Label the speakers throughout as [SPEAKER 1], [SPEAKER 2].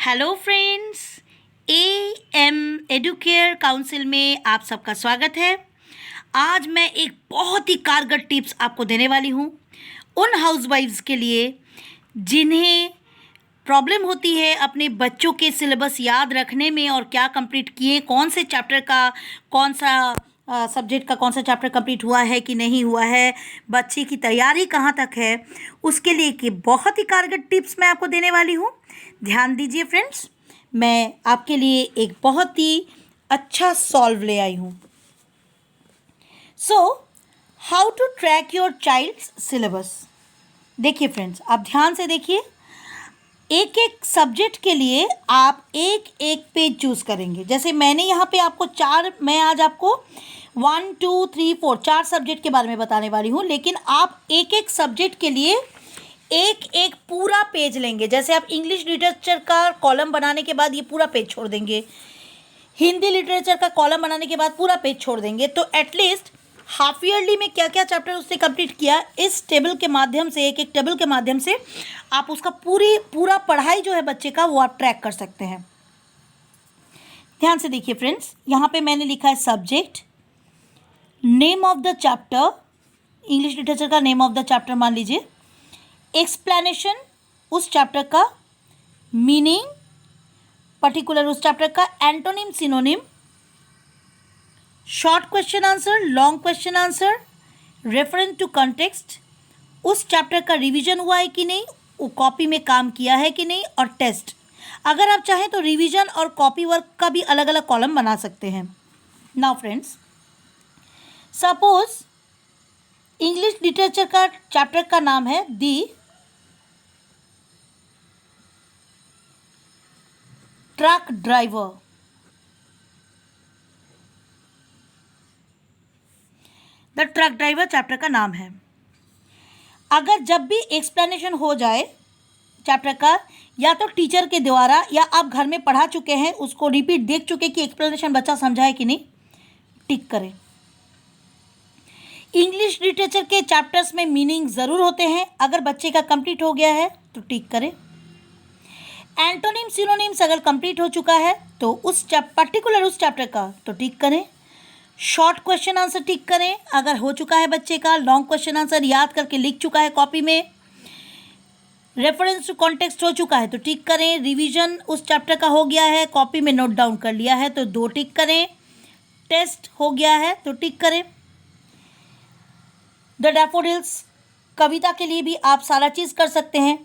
[SPEAKER 1] Hello friends, M Educare council में आप सबका स्वागत है। आज मैं एक बहुत ही कारगर टिप्स आपको देने वाली हूँ उन हाउसवाइफ्स के लिए जिन्हें प्रॉब्लम होती है अपने बच्चों के सिलेबस याद रखने में और क्या कंप्लीट किए, कौन से चैप्टर का कौन सा सब्जेक्ट का कौन सा चैप्टर कंप्लीट हुआ है कि नहीं हुआ है, बच्चे की तैयारी कहाँ तक है। उसके लिए कि बहुत ही कारगर टिप्स मैं आपको देने वाली हूँ। ध्यान दीजिए फ्रेंड्स, मैं आपके लिए एक बहुत ही अच्छा सॉल्व ले आई हूँ। So how to track your child's syllabus. देखिए फ्रेंड्स, आप ध्यान से देखिए। एक एक सब्जेक्ट के लिए आप एक एक पेज चूज़ करेंगे। जैसे मैंने यहाँ पे आपको मैं आज आपको 1 2 3 4 4 सब्जेक्ट के बारे में बताने वाली हूँ, लेकिन आप एक एक सब्जेक्ट के लिए एक एक पूरा पेज लेंगे। जैसे आप इंग्लिश लिटरेचर का कॉलम बनाने के बाद ये पूरा पेज छोड़ देंगे, हिंदी लिटरेचर का कॉलम बनाने के बाद पूरा पेज छोड़ देंगे, तो एटलीस्ट हाफ ईयरली में क्या क्या चैप्टर उसने कंप्लीट किया, इस टेबल के माध्यम से, एक एक टेबल के माध्यम से आप उसका पूरा पढ़ाई जो है बच्चे का वो आप ट्रैक कर सकते हैं। ध्यान से देखिए फ्रेंड्स, यहाँ पे मैंने लिखा है subject, name of the chapter, English literature का नेम ऑफ द चैप्टर मान लीजिए, एक्सप्लेनेशन उस चैप्टर का, मीनिंग पर्टिकुलर उस चैप्टर का, antonym synonym, short question answer, long question answer, reference to context, उस चैप्टर का रिवीजन हुआ है कि नहीं, वो कॉपी में काम किया है कि नहीं, और टेस्ट। अगर आप चाहें तो रिवीजन और कॉपी वर्क का भी अलग अलग कॉलम बना सकते हैं। Now friends, suppose English literature का चैप्टर का नाम है the truck driver. The truck driver chapter का नाम है। अगर जब भी एक्सप्लेनेशन हो जाए चैप्टर का, या तो टीचर के द्वारा या आप घर में पढ़ा चुके हैं, उसको रिपीट देख चुके कि एक्सप्लेनेशन बच्चा समझा है कि नहीं, टिक करें। इंग्लिश लिटरेचर के चैप्टर्स में मीनिंग ज़रूर होते हैं, अगर बच्चे का कंप्लीट हो गया है तो टिक करें। एंटोनिम सिनोनिम्स अगर कंप्लीट हो चुका है तो उस पर्टिकुलर उस चैप्टर का तो टिक करें। शॉर्ट क्वेश्चन आंसर टिक करें अगर हो चुका है बच्चे का, लॉन्ग क्वेश्चन आंसर याद करके लिख चुका है कॉपी में, रेफरेंस टू कॉन्टेक्स्ट हो चुका है तो टिक करें। रिवीजन उस चैप्टर का हो गया है, कॉपी में नोट डाउन कर लिया है तो 2 टिक करें। टेस्ट हो गया है तो टिक करें। द डैफोडिल्स कविता के लिए भी आप सारा चीज़ कर सकते हैं,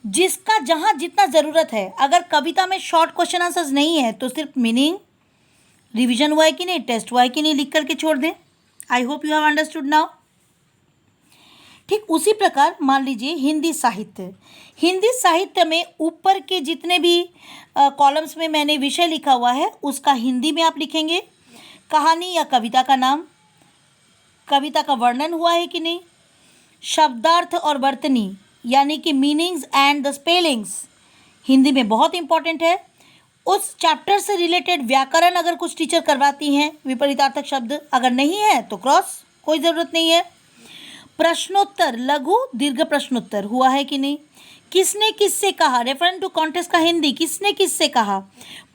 [SPEAKER 1] जिसका जहाँ जितना ज़रूरत है। अगर कविता में शॉर्ट क्वेश्चन आंसर्स नहीं है तो सिर्फ मीनिंग, रिवीजन हुआ है कि नहीं, टेस्ट हुआ है कि नहीं लिख करके छोड़ दें। आई hope you have understood now. ठीक उसी प्रकार मान लीजिए हिंदी साहित्य। हिंदी साहित्य में ऊपर के जितने भी कॉलम्स में मैंने विषय लिखा हुआ है उसका हिंदी में आप लिखेंगे। कहानी या कविता का नाम, कविता का वर्णन हुआ है कि नहीं, शब्दार्थ और वर्तनी यानी कि meanings and the spellings Hindi में बहुत इंपॉर्टेंट है। उस चैप्टर से रिलेटेड व्याकरण अगर कुछ टीचर करवाती हैं, विपरीतार्थक शब्द अगर नहीं है तो क्रॉस, कोई ज़रूरत नहीं है। प्रश्नोत्तर, लघु दीर्घ प्रश्नोत्तर हुआ है कि नहीं, किसने किससे कहा, रेफरेंस टू कॉन्टेक्स्ट का हिंदी, किसने किससे कहा,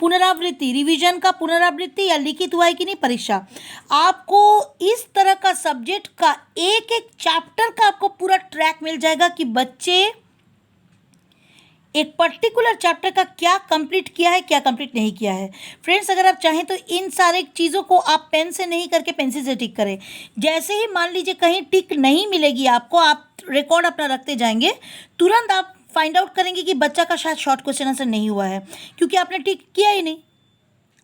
[SPEAKER 1] पुनरावृत्ति, रिवीजन का पुनरावृत्ति या लिखित हुआ है कि नहीं, परीक्षा। आपको इस तरह का सब्जेक्ट का एक एक चैप्टर का आपको पूरा ट्रैक मिल जाएगा कि बच्चे एक पर्टिकुलर चैप्टर का क्या कंप्लीट किया है, क्या कंप्लीट नहीं किया है। फ्रेंड्स, अगर आप चाहें तो इन सारे चीज़ों को आप पेन से नहीं करके पेंसिल से टिक करें। जैसे ही मान लीजिए कहीं टिक नहीं मिलेगी आपको, आप रिकॉर्ड अपना रखते जाएंगे, तुरंत आप फाइंड आउट करेंगे कि बच्चा का शायद शॉर्ट क्वेश्चन आंसर नहीं हुआ है, क्योंकि आपने टिक किया ही नहीं।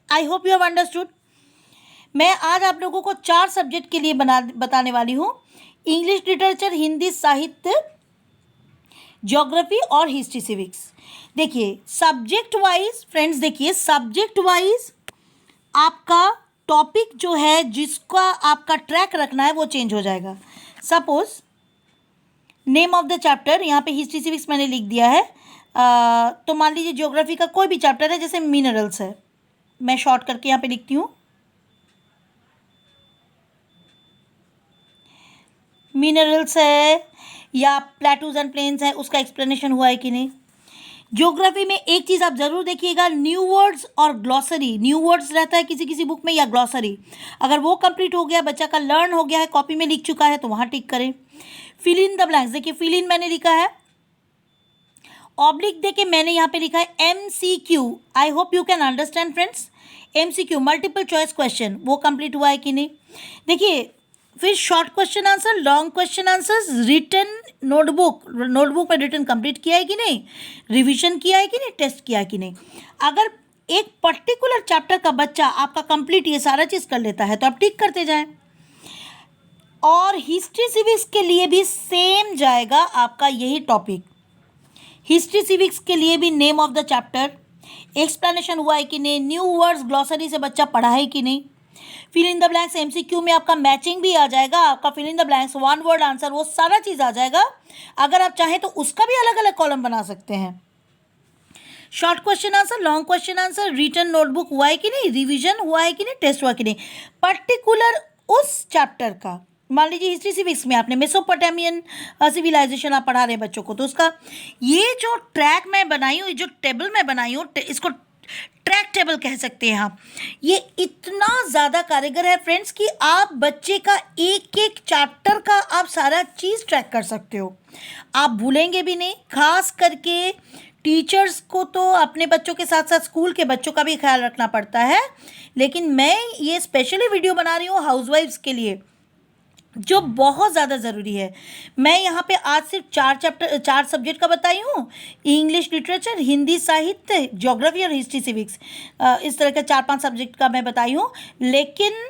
[SPEAKER 1] आई होप यू हैव अंडरस्टूड। मैं आज आप लोगों को 4 सब्जेक्ट के लिए बताने वाली हूँ। इंग्लिश लिटरेचर, हिंदी साहित्य, ज्योग्राफी और हिस्ट्री सिविक्स। देखिए सब्जेक्ट वाइज फ्रेंड्स, देखिए सब्जेक्ट वाइज आपका टॉपिक जो है जिसका आपका ट्रैक रखना है वो चेंज हो जाएगा। Suppose name of the chapter, यहाँ पे हिस्ट्री सिविक्स मैंने लिख दिया है, तो मान लीजिए ज्योग्राफी का कोई भी चैप्टर है, जैसे मिनरल्स है, मैं शॉर्ट करके यहाँ पे लिखती हूँ मिनरल्स है, या प्लेटूज एंड प्लेन्स है, उसका एक्सप्लेनेशन हुआ है कि नहीं। ज्योग्राफी में एक चीज़ आप ज़रूर देखिएगा, न्यू वर्ड्स और ग्लॉसरी। न्यू वर्ड्स रहता है किसी किसी बुक में, या ग्लॉसरी। अगर वो कंप्लीट हो गया, बच्चा का लर्न हो गया है, कॉपी में लिख चुका है, तो वहाँ टिक करें। फिल इन द ब्लैंक्स, देखिए फिल इन मैंने लिखा है, ऑब्लिक देके मैंने यहाँ पे लिखा है MCQ। I hope you can understand friends. MCQ multiple choice question, वो कंप्लीट हुआ है कि नहीं। देखिए फिर short question answer, long question answers, written notebook, notebook में रिटन कंप्लीट किया है कि नहीं, रिवीजन किया है कि नहीं, टेस्ट किया है कि नहीं। अगर एक पर्टिकुलर चैप्टर का बच्चा आपका कंप्लीट ये सारा चीज़ कर लेता है तो आप टिक करते जाएं। और हिस्ट्री सिविक्स के लिए भी सेम जाएगा आपका यही टॉपिक। हिस्ट्री सिविक्स के लिए भी name of the chapter, explanation हुआ है कि नहीं, न्यू वर्ड्स ग्लॉसरी से बच्चा पढ़ा है कि नहीं। Fill in the blanks MCQ में आपका मैचिंग भी आ जाएगा, आपका fill in the blanks one word answer, वो सारा चीज़ आ जाएगा। अगर आप चाहें तो उसका भी अलग अलग कॉलम बना सकते हैं। Short question answer, long question answer, written notebook हुआ है कि नहीं, रिवीजन हुआ है कि नहीं, टेस्ट हुआ कि नहीं, पर्टिकुलर उस चैप्टर का। मान लीजिए हिस्ट्री सिविक्स में आपने मेसोपोटामियन सिविलाइजेशन आप पढ़ा रहे हैं बच्चों को, तो उसका ये जो ट्रैक मैं बनाई हूँ, जो टेबल मैं बनाई हूँ, इसको ट्रैक टेबल कह सकते हैं आप। ये इतना ज़्यादा कारगर है फ्रेंड्स कि आप बच्चे का एक एक चैप्टर का आप सारा चीज़ ट्रैक कर सकते हो, आप भूलेंगे भी नहीं। खास करके टीचर्स को तो अपने बच्चों के साथ साथ स्कूल के बच्चों का भी ख्याल रखना पड़ता है, लेकिन मैं ये स्पेशली वीडियो बना रही हूँ हाउसवाइफ्स के लिए, जो बहुत ज़्यादा ज़रूरी है। मैं यहाँ पे आज सिर्फ 4 सब्जेक्ट का बताई हूँ, इंग्लिश लिटरेचर, हिंदी साहित्य, ज्योग्राफी और हिस्ट्री सिविक्स, इस तरह के 4-5 सब्जेक्ट का मैं बताई हूँ। लेकिन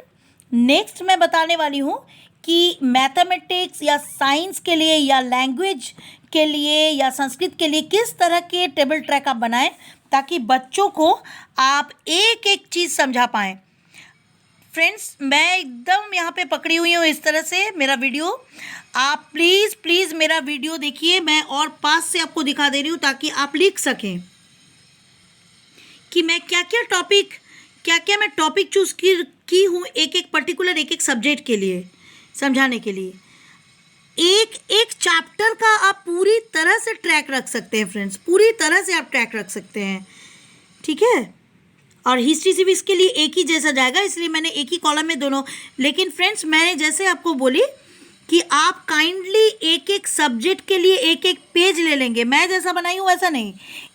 [SPEAKER 1] नेक्स्ट मैं बताने वाली हूँ कि मैथमेटिक्स या साइंस के लिए या लैंग्वेज के लिए या संस्कृत के लिए किस तरह के टेबल ट्रैक आप बनाएं, ताकि बच्चों को आप एक एक चीज़ समझा पाएँ। फ्रेंड्स मैं एकदम यहाँ पे पकड़ी हुई हूँ इस तरह से मेरा वीडियो, आप प्लीज़ प्लीज़ मेरा वीडियो देखिए, मैं और पास से आपको दिखा दे रही हूँ ताकि आप लिख सकें कि मैं क्या क्या मैं टॉपिक चूज़ की हूँ एक एक पर्टिकुलर एक एक सब्जेक्ट के लिए समझाने के लिए। एक एक चैप्टर का आप पूरी तरह से ट्रैक रख सकते हैं फ्रेंड्स, पूरी तरह से आप ट्रैक रख सकते हैं, ठीक है। और हिस्ट्री सिविक्स के लिए एक ही जैसा जाएगा, इसलिए मैंने एक ही कॉलम में दोनों। लेकिन फ्रेंड्स मैंने जैसे आपको बोली कि आप काइंडली एक एक सब्जेक्ट के लिए एक एक पेज ले लेंगे, मैं जैसा बनाई हूँ वैसा नहीं,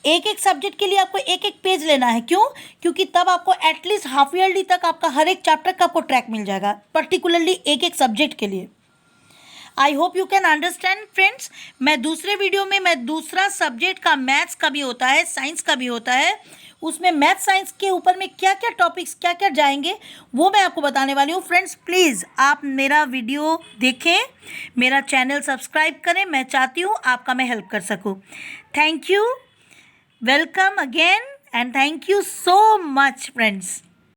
[SPEAKER 1] एक एक सब्जेक्ट के लिए आपको एक एक पेज लेना है। क्यों? क्योंकि तब आपको एटलीस्ट हाफ ईयरली तक आपका हर एक चैप्टर का आपको ट्रैक मिल जाएगा, पर्टिकुलरली एक एक सब्जेक्ट के लिए। आई hope you can understand friends. मैं दूसरे वीडियो में मैं दूसरा सब्जेक्ट का, मैथ्स का भी होता है, साइंस का भी होता है, उसमें मैथ साइंस के ऊपर में क्या क्या टॉपिक्स क्या क्या जाएंगे वो मैं आपको बताने वाली हूँ। फ्रेंड्स प्लीज़ आप मेरा वीडियो देखें, मेरा चैनल सब्सक्राइब करें, मैं चाहती हूँ आपका मैं हेल्प कर सकूँ। Thank you, welcome again and thank you so much friends.